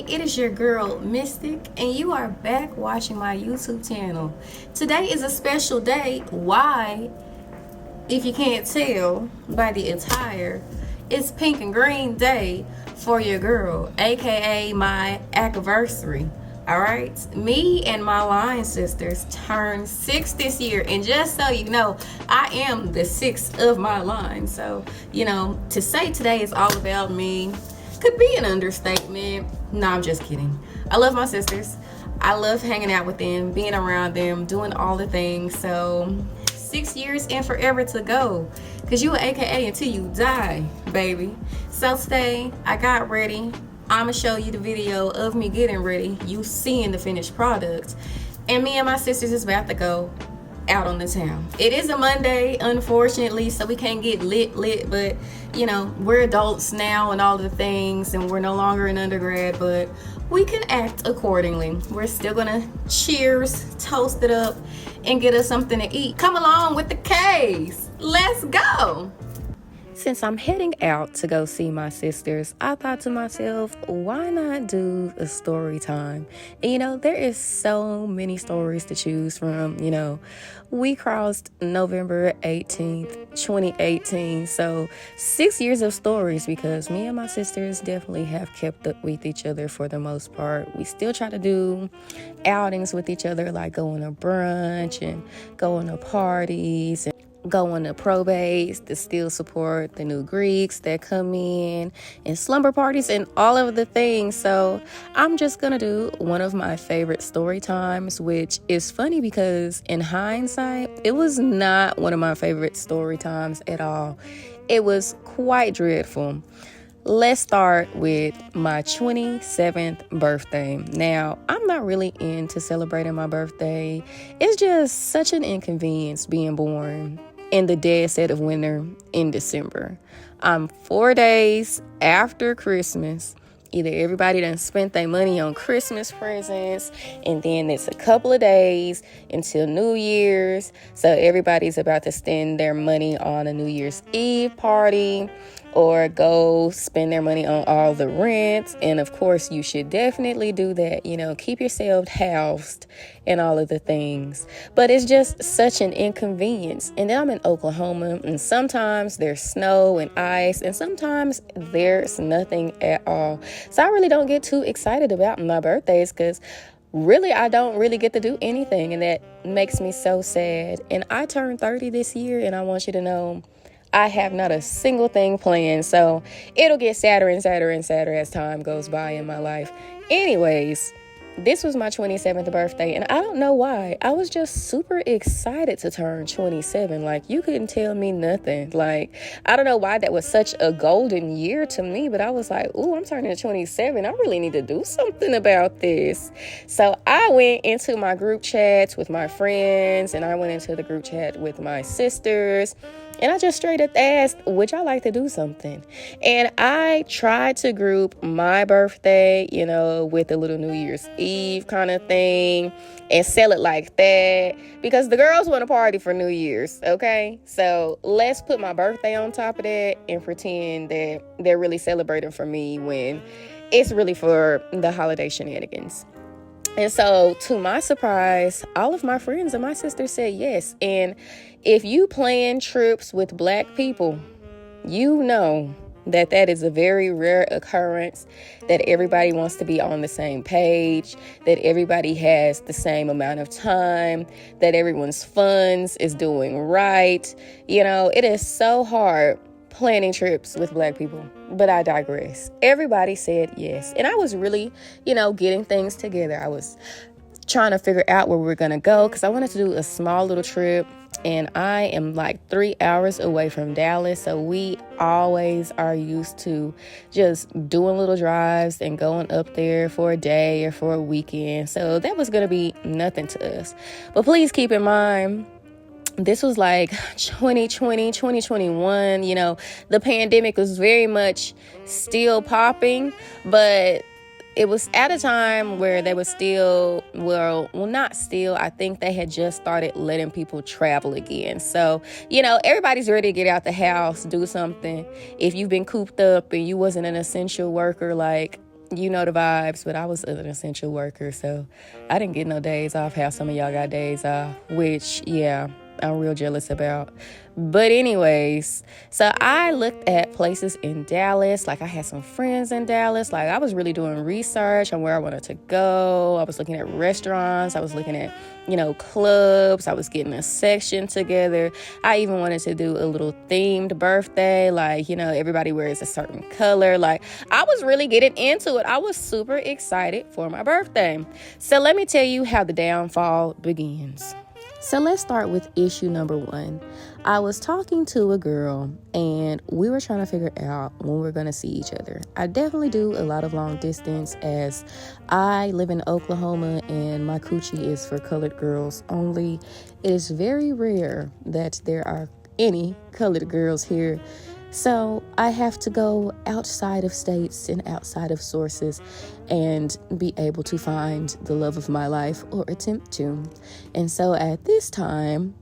It is your girl Mystic, and you are back watching my YouTube channel. Today is a special day. Why? If you can't tell by the attire, it's pink and green day for your girl, aka my AKAversay. Alright, me and my line sisters turned 6 this year, and just so you know, I am the 6th of my line. So, to say today is all about me could be an understatement. No, I'm just kidding. I love my sisters. I love hanging out with them, being around them, doing all the things. So 6 years and forever to go, because you are AKA until you die, baby. So today I got ready. I'ma show you the video of me getting ready, you seeing the finished product, and me and my sisters is about to go out on the town. It is a Monday, unfortunately, so we can't get lit, but we're adults now and all the things, and we're no longer in undergrad, but we can act accordingly. We're still gonna cheers, toast it up, and get us something to eat. Come along with the case. Let's go. Since I'm heading out to go see my sisters, I thought to myself, why not do a story time? And there is so many stories to choose from. We crossed November 18th, 2018. So 6 years of stories, because me and my sisters definitely have kept up with each other for the most part. We still try to do outings with each other, like going to brunch and going to parties and going to probates to still support the new Greeks that come in, and slumber parties and all of the things. So I'm just gonna do one of my favorite story times, which is funny because in hindsight, it was not one of my favorite story times at all. It was quite dreadful. Let's start with my 27th birthday. Now, I'm not really into celebrating my birthday. It's just such an inconvenience being born in the dead set of winter in December. I'm 4 days after Christmas. Either everybody done spent their money on Christmas presents, and then it's a couple of days until New Year's. So everybody's about to spend their money on a New Year's Eve party, or go spend their money on all the rent. And of course, you should definitely do that. Keep yourself housed and all of the things. But it's just such an inconvenience. And then I'm in Oklahoma, and sometimes there's snow and ice, and sometimes there's nothing at all. So I really don't get too excited about my birthdays, because really, I don't really get to do anything, and that makes me so sad. And I turned 30 this year, and I want you to know I have not a single thing planned. So it'll get sadder and sadder and sadder as time goes by in my life. Anyways, this was my 27th birthday, and I don't know why. I was just super excited to turn 27. Like, you couldn't tell me nothing. Like, I don't know why that was such a golden year to me, but I was like, ooh, I'm turning 27. I really need to do something about this. So I went into my group chats with my friends, and I went into the group chat with my sisters, and I just straight up asked, would y'all like to do something? And I tried to group my birthday, with a little New Year's Eve kind of thing, and sell it like that, because the girls want to party for New Year's, okay? So let's put my birthday on top of that and pretend that they're really celebrating for me when it's really for the holiday shenanigans. And so, to my surprise, all of my friends and my sisters said yes. And if you plan trips with Black people, you know that is a very rare occurrence, that everybody wants to be on the same page, that everybody has the same amount of time, that everyone's funds is doing right. It is so hard planning trips with Black people, but I digress. Everybody said yes, and I was really, getting things together. I was trying to figure out where we were going to go, because I wanted to do a small little trip, and I am like 3 hours away from Dallas, so we always are used to just doing little drives and going up there for a day or for a weekend. So that was going to be nothing to us. But please keep in mind, this was like 2020, 2021, the pandemic was very much still popping, but it was at a time where they was still, not still, I think they had just started letting people travel again. So, everybody's ready to get out the house, do something. If you've been cooped up and you wasn't an essential worker, like, you know the vibes, but I was an essential worker, so I didn't get no days off. How some of y'all got days off, which, yeah, I'm real jealous about. But anyways, so I looked at places in Dallas. Like, I had some friends in Dallas. Like, I was really doing research on where I wanted to go. I was looking at restaurants. I was looking at, clubs. I was getting a section together. I even wanted to do a little themed birthday. Like, everybody wears a certain color. Like, I was really getting into it. I was super excited for my birthday. So let me tell you how the downfall begins. So let's start with issue number 1. I was talking to a girl and we were trying to figure out when we're going to see each other. I definitely do a lot of long distance, as I live in Oklahoma and my coochie is for colored girls only. It is very rare that there are any colored girls here. So I have to go outside of states and outside of sources and be able to find the love of my life, or attempt to. And so at this time,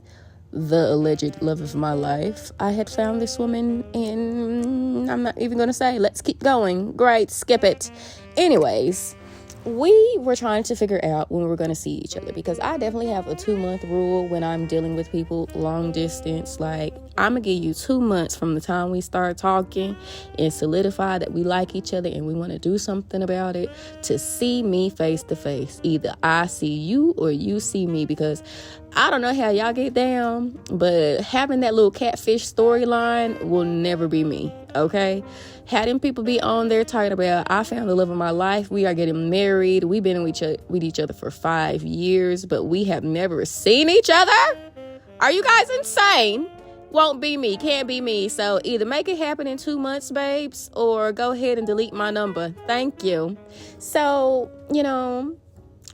the alleged love of my life, I had found this woman, and I'm not even going to say, let's keep going. Great, skip it. Anyways, we were trying to figure out when we were going to see each other, because I definitely have a 2-month rule when I'm dealing with people long distance. Like, I'm going to give you 2 months from the time we start talking and solidify that we like each other and we want to do something about it, to see me face to face. Either I see you or you see me, because I don't know how y'all get down, but having that little catfish storyline will never be me, okay? Having people be on there talking about, I found the love of my life, we are getting married, we've been with each other for 5 years, but we have never seen each other? Are you guys insane? Won't be me, can't be me. So either make it happen in 2 months, babes, or go ahead and delete my number. Thank you. So,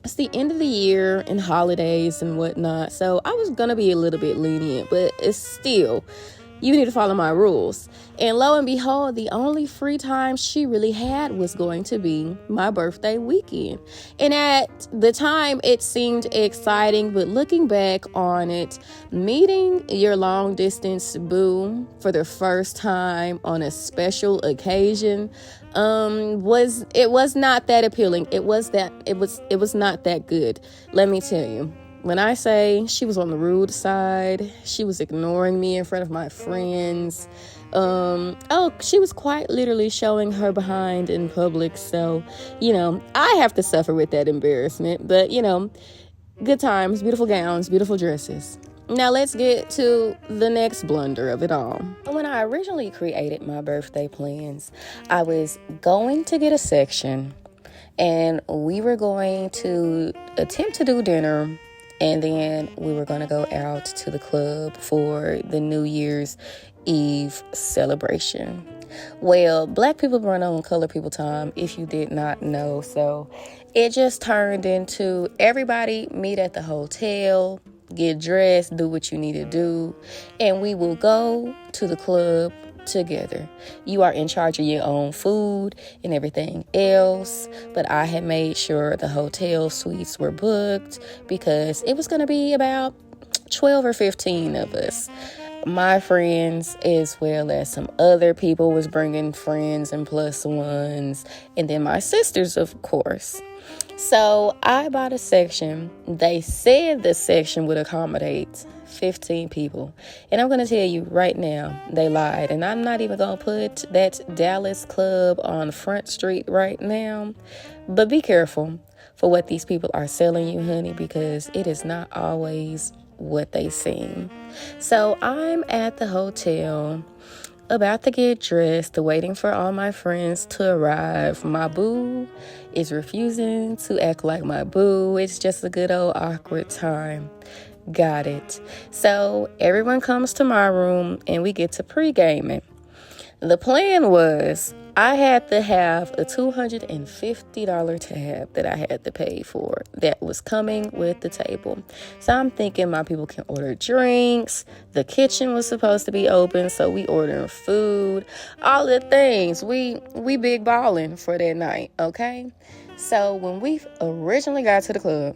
it's the end of the year and holidays and whatnot. So I was going to be a little bit lenient, but it's still, you need to follow my rules. And lo and behold, the only free time she really had was going to be my birthday weekend. And at the time, it seemed exciting, but looking back on it, meeting your long distance boo for the first time on a special occasion was not that appealing. It was not that good. Let me tell you. When I say she was on the rude side, she was ignoring me in front of my friends. She was quite literally showing her behind in public. So, I have to suffer with that embarrassment. But, good times, beautiful gowns, beautiful dresses. Now let's get to the next blunder of it all. When I originally created my birthday plans, I was going to get a section, and we were going to attempt to do dinner. And then we were going to go out to the club for the New Year's Eve celebration. Well, black people run on color people time, if you did not know. So it just turned into everybody meet at the hotel, get dressed, do what you need to do, and we will go to the club together. You are in charge of your own food and everything else, but I had made sure the hotel suites were booked because it was going to be about 12 or 15 of us. My friends, as well as some other people, was bringing friends and plus ones, and then my sisters, of course. So I bought a section. They said the section would accommodate 15 people. And I'm going to tell you right now, they lied. And I'm not even going to put that Dallas club on Front Street right now. But be careful for what these people are selling you, honey, because it is not always what they seem. So I'm at the hotel, about to get dressed, waiting for all my friends to arrive. My boo is refusing to act like my boo. It's just a good old awkward time. Got it. So everyone comes to my room and we get to pre-gaming. The plan was I had to have a $250 tab that I had to pay for that was coming with the table. So I'm thinking my people can order drinks. The kitchen was supposed to be open, so we ordering food, all the things. We big balling for that night, okay? So when we originally got to the club,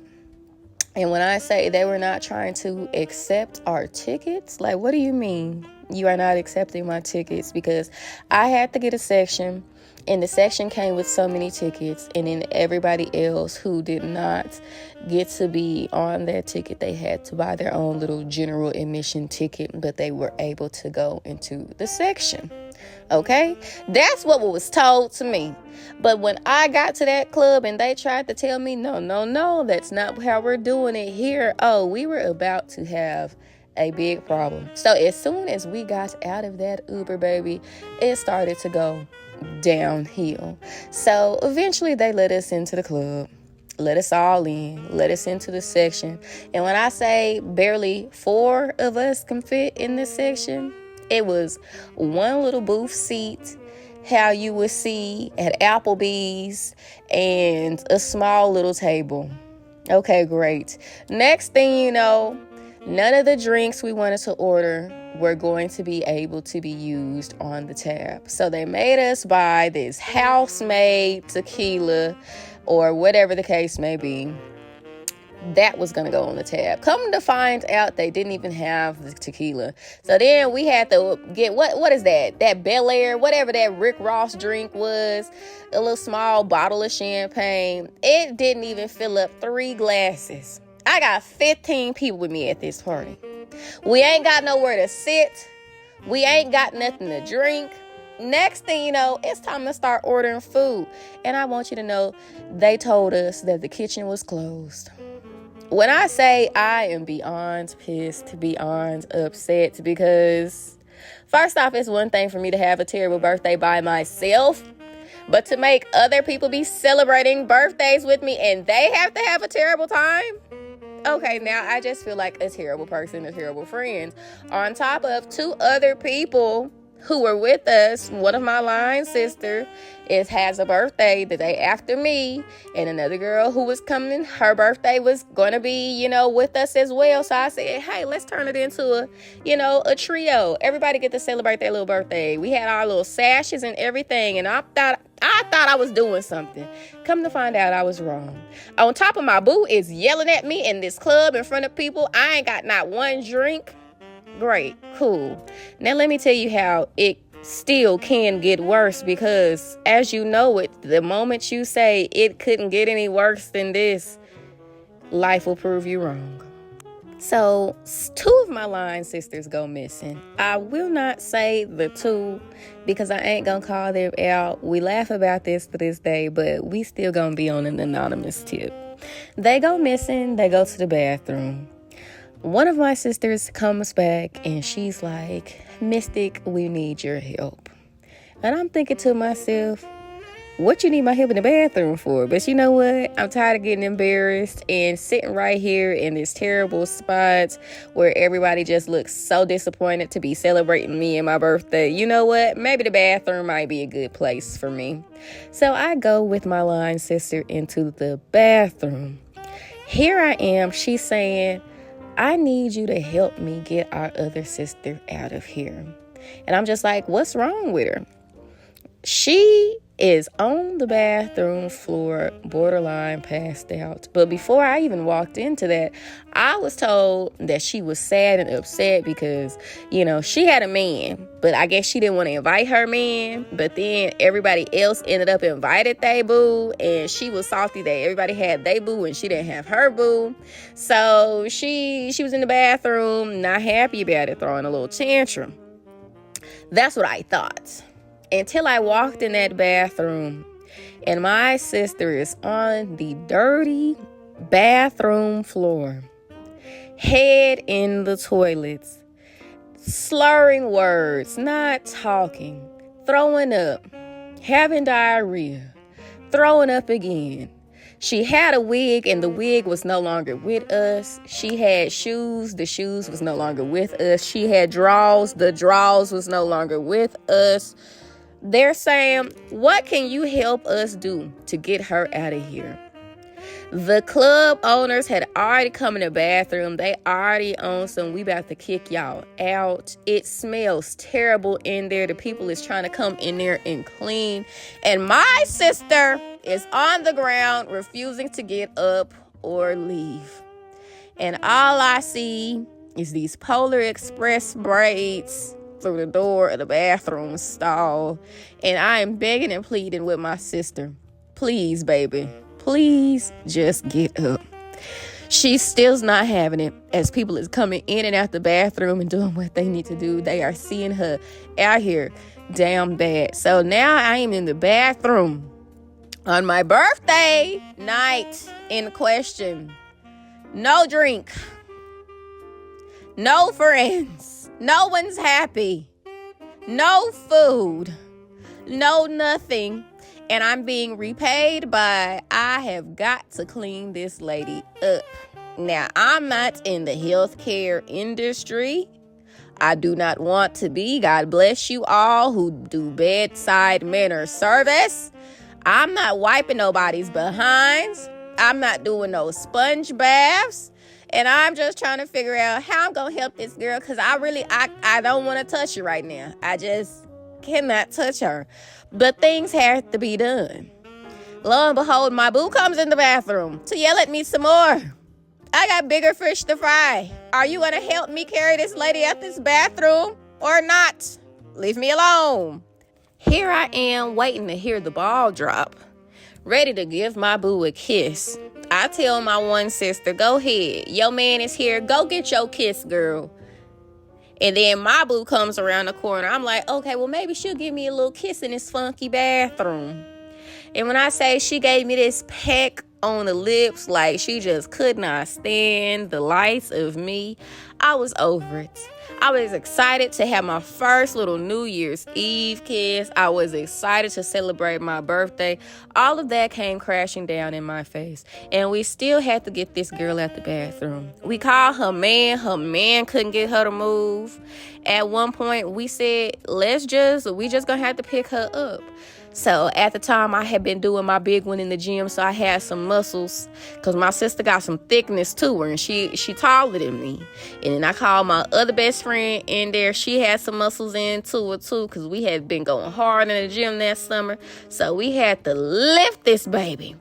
and when I say they were not trying to accept our tickets, like, what do you mean you are not accepting my tickets? Because I had to get a section. And the section came with so many tickets. And then everybody else who did not get to be on their ticket, they had to buy their own little general admission ticket, but they were able to go into the section. Okay, that's what was told to me. But when I got to that club and they tried to tell me, no, that's not how we're doing it here. Oh, we were about to have a big problem. So as soon as we got out of that Uber, baby, it started to go downhill. So eventually they let us into the club, let us all in, let us into the section. And when I say barely 4 of us can fit in this section, it was one little booth seat, how you would see at Applebee's, and a small little table. Okay, great. Next thing you know, none of the drinks we wanted to order were going to be able to be used on the tab. So they made us buy this house-made tequila or whatever the case may be. That was going to go on the tab. Come to find out, they didn't even have the tequila. So then we had to get, what is that? That Bel Air, whatever that Rick Ross drink was, a little small bottle of champagne. It didn't even fill up 3 glasses. I got 15 people with me at this party. We ain't got nowhere to sit. We ain't got nothing to drink. Next thing you know, it's time to start ordering food. And I want you to know, they told us that the kitchen was closed. When I say I am beyond pissed, beyond upset, because first off, it's one thing for me to have a terrible birthday by myself, but to make other people be celebrating birthdays with me and they have to have a terrible time? Okay, now I just feel like a terrible person, a terrible friend. On top of 2 other people who were with us. One of my line sister has a birthday the day after me, and another girl who was coming, her birthday was going to be, with us as well. So I said, hey, let's turn it into a trio. Everybody get to celebrate their little birthday. We had our little sashes and everything, and I thought I was doing something. Come to find out I was wrong. On top of my boo is yelling at me in this club in front of people. I ain't got not one drink. Great, cool. Now let me tell you how it still can get worse, because as you know it, the moment you say it couldn't get any worse than this, life will prove you wrong. So 2 of my line sisters go missing. I will not say the 2 because I ain't gonna call them out. We laugh about this to this day, but we still gonna be on an anonymous tip. They go missing. They go to the bathroom. One of my sisters comes back and she's like, Mystic, we need your help. And I'm thinking to myself, what you need my help in the bathroom for? But you know what? I'm tired of getting embarrassed and sitting right here in this terrible spot where everybody just looks so disappointed to be celebrating me and my birthday. You know what? Maybe the bathroom might be a good place for me. So I go with my line sister into the bathroom. Here I am. She's saying, I need you to help me get our other sister out of here. And I'm just like, what's wrong with her? She is on the bathroom floor, borderline passed out. But before I even walked into that, I was told that she was sad and upset because, she had a man, but I guess she didn't want to invite her man. But then everybody else ended up invited they boo, and she was salty that everybody had they boo and she didn't have her boo. So she was in the bathroom, not happy about it, throwing a little tantrum. That's what I thought. Until I walked in that bathroom and my sister is on the dirty bathroom floor, head in the toilets, slurring words, not talking, throwing up, having diarrhea, throwing up again. She had a wig and the wig was no longer with us. She had shoes. The shoes was no longer with us. She had drawers. The drawers was no longer with us. They're saying, what can you help us do to get her out of here? The club owners had already come in the bathroom. They already on some, we about to kick y'all out. It smells terrible in there. The people is trying to come in there and clean. And my sister is on the ground refusing to get up or leave. And all I see is these Polar Express braids through the door of the bathroom stall, and I am begging and pleading with my sister, please, baby, please just get up. She still's not having it. As people is coming in and out the bathroom and doing what they need to do, they are seeing her out here damn bad. So now I am in the bathroom on my birthday night in question. No drink, no friends, no one's happy, no food, no nothing. And I'm being repaid by, I have got to clean this lady up. Now, I'm not in the healthcare industry. I do not want to be. God bless you all who do bedside manner service. I'm not wiping nobody's behinds. I'm not doing no sponge baths. And I'm just trying to figure out how I'm going to help this girl, because I don't want to touch her right now. I just cannot touch her. But things have to be done. Lo and behold, my boo comes in the bathroom to yell at me some more. I got bigger fish to fry. Are you going to help me carry this lady out this bathroom or not? Leave me alone. Here I am waiting to hear the ball drop, ready to give my boo a kiss. I tell my one sister, go ahead. Your man is here. Go get your kiss, girl. And then my boo comes around the corner. I'm like, okay, well, maybe she'll give me a little kiss in this funky bathroom. And when I say she gave me this peck on the lips, like she just could not stand the lights of me, I was over it. I was excited to have my first little New Year's Eve kiss. I was excited to celebrate my birthday. All of that came crashing down in my face. And we still had to get this girl out the bathroom. We called her man. Her man couldn't get her to move. At one point, we said, we just gonna have to pick her up. So at the time, I had been doing my big one in the gym, so I had some muscles, because my sister got some thickness to her, and she taller than me. And then I called my other best friend in there. She had some muscles in to her too, because we had been going hard in the gym that summer. So we had to lift this baby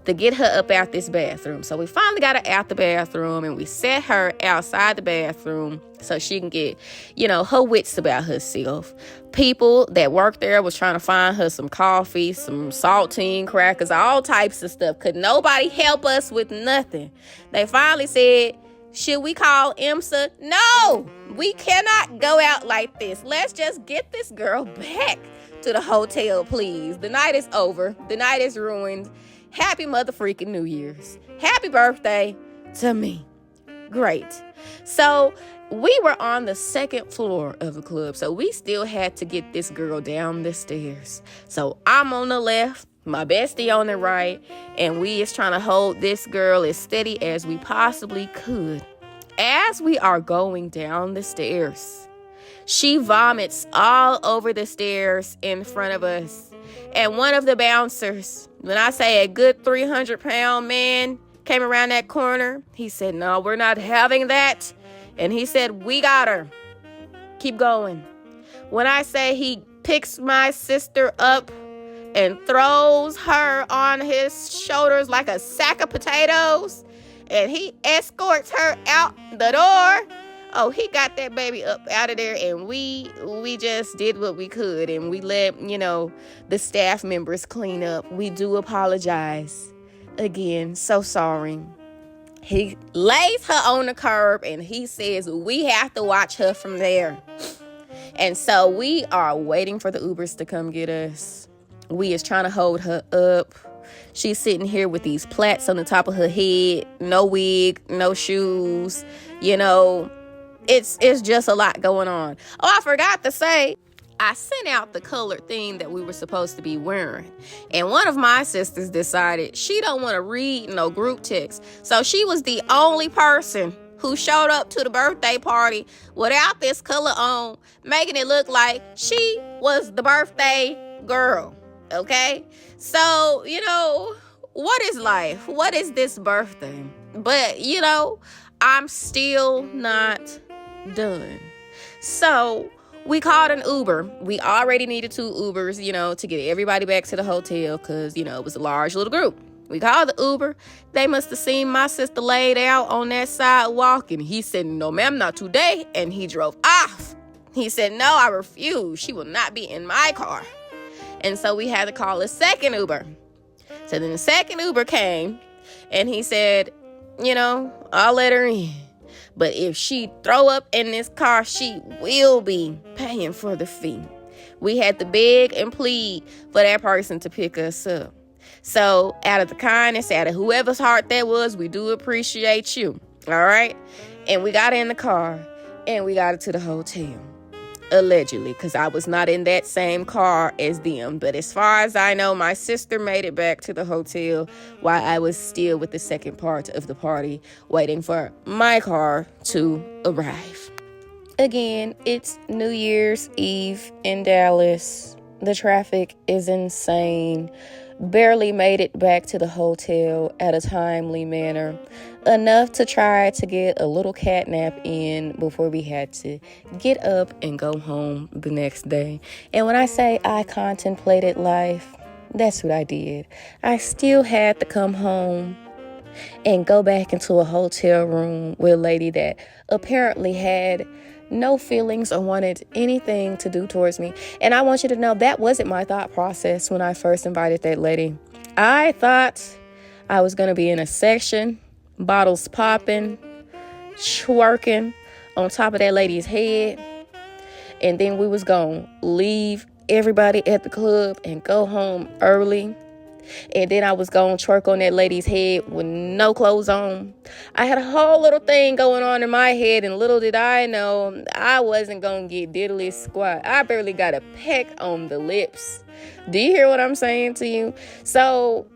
to get her up out this bathroom. So we finally got her out the bathroom, and we set her outside the bathroom so she can get, her wits about herself. People that worked there was trying to find her some coffee, some saltine crackers, all types of stuff. Could nobody help us with nothing? They finally said, should we call IMSA? No, we cannot go out like this. Let's just get this girl back to the hotel, please. The night is over. The night is ruined. Happy mother-freaking New Year's. Happy birthday to me. Great. So we were on the second floor of the club, so we still had to get this girl down the stairs. So I'm on the left, my bestie on the right, and we is trying to hold this girl as steady as we possibly could. As we are going down the stairs, she vomits all over the stairs in front of us. And one of the bouncers, when I say a good 300-pound man, came around that corner. He said, no, we're not having that. And he said, we got her. Keep going. When I say he picks my sister up and throws her on his shoulders like a sack of potatoes, and he escorts her out the door, oh, he got that baby up out of there, and we just did what we could, and we let, the staff members clean up. We do apologize. Again, so sorry. He lays her on the curb, and he says we have to watch her from there. And so we are waiting for the Ubers to come get us. We is trying to hold her up. She's sitting here with these plaits on the top of her head, no wig, no shoes, It's just a lot going on. Oh, I forgot to say, I sent out the colored thing that we were supposed to be wearing. And one of my sisters decided she don't want to read no group text. So she was the only person who showed up to the birthday party without this color on, making it look like she was the birthday girl. Okay? So, what is life? What is this birthday? But, I'm still not done. So we called an Uber. We already needed 2 Ubers, to get everybody back to the hotel because, it was a large little group. We called the Uber. They must have seen my sister laid out on that sidewalk, and he said, no, ma'am, not today. And he drove off. He said, no, I refuse. She will not be in my car. And so we had to call a second Uber. So then the second Uber came, and he said, I'll let her in. But if she throw up in this car, she will be paying for the fee. We had to beg and plead for that person to pick us up. So out of the kindness, out of whoever's heart that was, we do appreciate you. All right. And we got in the car and we got it to the hotel. Allegedly, because I was not in that same car as them. But as far as I know, my sister made it back to the hotel while I was still with the second part of the party, waiting for my car to arrive. Again, it's New Year's Eve in Dallas. The traffic is insane. Barely made it back to the hotel at a timely manner. Enough to try to get a little cat nap in before we had to get up and go home the next day. And when I say I contemplated life, that's what I did. I still had to come home and go back into a hotel room with a lady that apparently had no feelings or wanted anything to do towards me. And I want you to know that wasn't my thought process when I first invited that lady. I thought I was going to be in a section, bottles popping, twerking on top of that lady's head. And then we was going to leave everybody at the club and go home early. And then I was going to twerk on that lady's head with no clothes on. I had a whole little thing going on in my head, and little did I know I wasn't going to get diddly squat. I barely got a peck on the lips. Do you hear what I'm saying to you? So,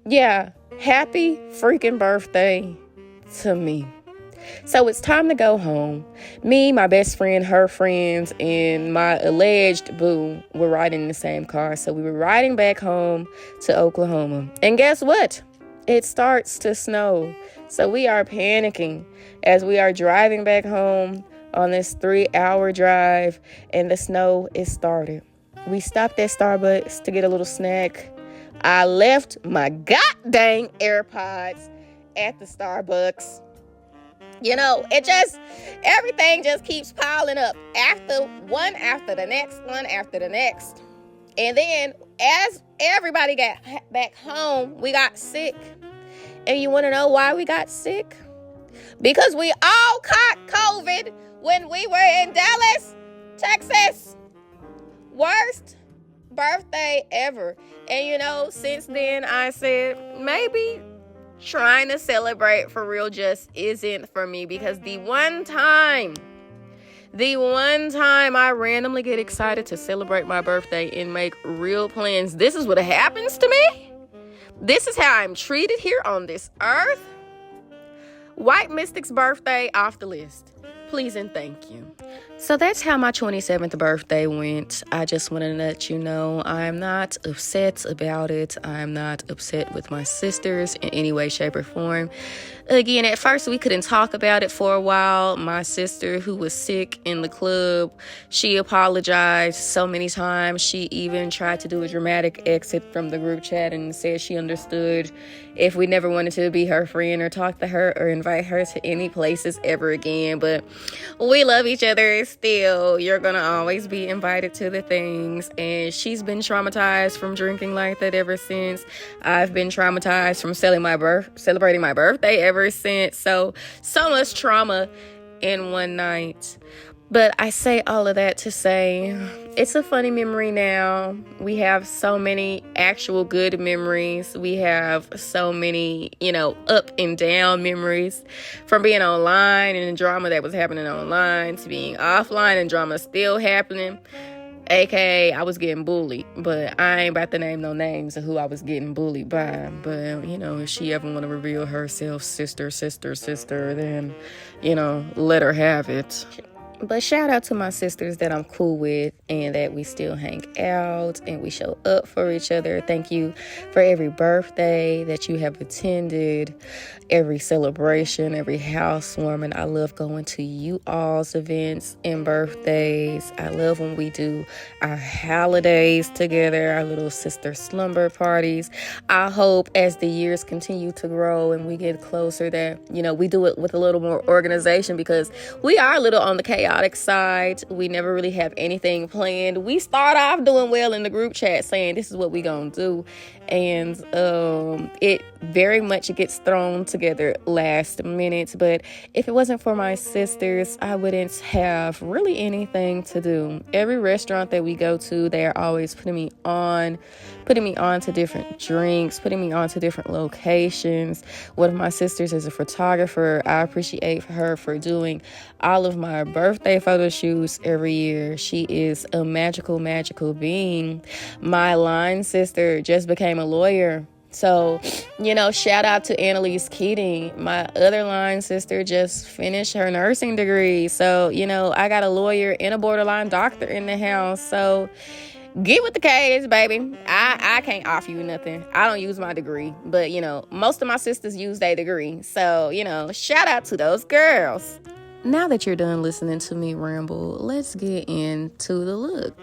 yeah, happy freaking birthday to me. So it's time to go home. Me, my best friend, her friends, and my alleged boo were riding in the same car. So we were riding back home to Oklahoma. And guess what? It starts to snow. So we are panicking as we are driving back home on this 3-hour drive, and the snow is started. We stopped at Starbucks to get a little snack. I left my goddamn AirPods at the Starbucks. Everything just keeps piling up one after the next. And then as everybody got back home, we got sick. And you want to know why we got sick? Because we all caught COVID when we were in Dallas, Texas. Worst birthday ever. And since then I said maybe trying to celebrate for real just isn't for me, because the one time I randomly get excited to celebrate my birthday and make real plans, this is what happens to me. This is how I'm treated here on this earth. White Mystic's birthday off the list. Please and thank you. So that's how my 27th birthday went. I just want to let you know I'm not upset about it. I'm not upset with my sisters in any way, shape, or form. Again, at first we couldn't talk about it for a while. My sister, who was sick in the club, she apologized so many times. She even tried to do a dramatic exit from the group chat and said she understood if we never wanted to be her friend or talk to her or invite her to any places ever again. But we love each other still. You're gonna always be invited to the things. And she's been traumatized from drinking like that ever since. I've been traumatized from celebrating my birthday ever since. So much trauma in one night. But I say all of that to say it's a funny memory now. We have so many actual good memories. We have so many, up and down memories, from being online and the drama that was happening online to being offline and drama still happening. AKA, I was getting bullied, but I ain't about to name no names of who I was getting bullied by. But, if she ever want to reveal herself, sister, then, let her have it. But shout out to my sisters that I'm cool with and that we still hang out and we show up for each other. Thank you for every birthday that you have attended, every celebration, every housewarming. I love going to you all's events and birthdays. I love when we do our holidays together, our little sister slumber parties. I hope as the years continue to grow and we get closer that, we do it with a little more organization, because we are a little on the chaos chaotic side. We never really have anything planned. We start off doing well in the group chat saying this is what we gonna do, and it very much gets thrown together last minute. But if it wasn't for my sisters, I wouldn't have really anything to do. Every restaurant that we go to, they are always putting me on to different drinks, putting me on to different locations. One of my sisters is a photographer. I appreciate her for doing all of my birthday photo shoots every year. She is a magical being. My line sister just became a lawyer. So, shout out to Annalise Keating. My other line sister just finished her nursing degree. So, I got a lawyer and a borderline doctor in the house. So, get with the K's, baby. I can't offer you nothing. I don't use my degree. But, most of my sisters use their degree. So, shout out to those girls. Now that you're done listening to me ramble, let's get into the look.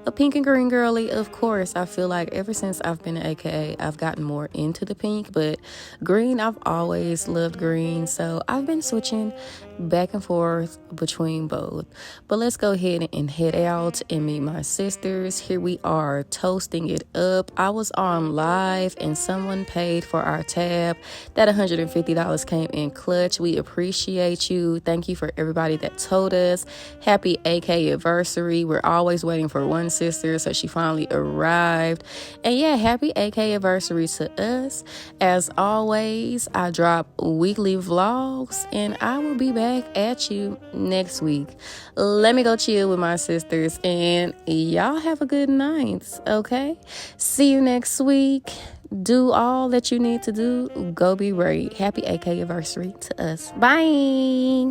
A pink and green girly, of course. I feel like ever since I've been at AKA, I've gotten more into the pink, but green, I've always loved green, so I've been switching back and forth between both. But let's go ahead and head out and meet my sisters. Here we are, toasting it up. I was on live and someone paid for our tab. That $150 came in clutch. We appreciate you. Thank you for everybody that told us. Happy AKAversay. We're always waiting for one sister, so she finally arrived. And yeah, happy AKAversay to us. As always, I drop weekly vlogs and I will be back at you next week. Let me go chill with my sisters and y'all have a good night, okay? See you next week. Do all that you need to do. Go be great. Happy AKAversay to us. Bye.